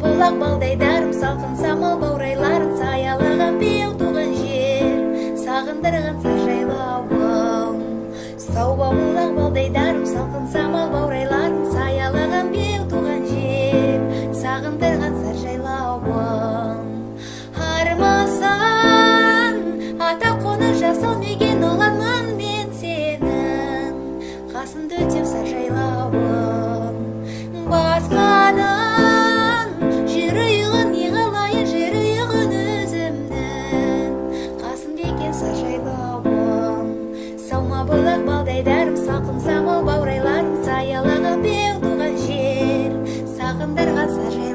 бұлақ балдайдарым, салқын самал баурайларын саялаған беу туған жер, сағындырған саржайлауым. Сауба бұлақ балдайдарым, салқын самал баурайларын саялаған беу туған жер, сағындырған саржайлауым. Армасан ата қоныс жасал мекен оғанман мен сенің, қасымды өтем саржайлауым. Басқаның жер ұйығын еғалайын, жер ұйығын өзімнің, қасым бекен саржайлауым. Саума бұлақ балдайдарым, салқын самал баурайларын саялаған беу туған жер, сағындырған саржайлауым.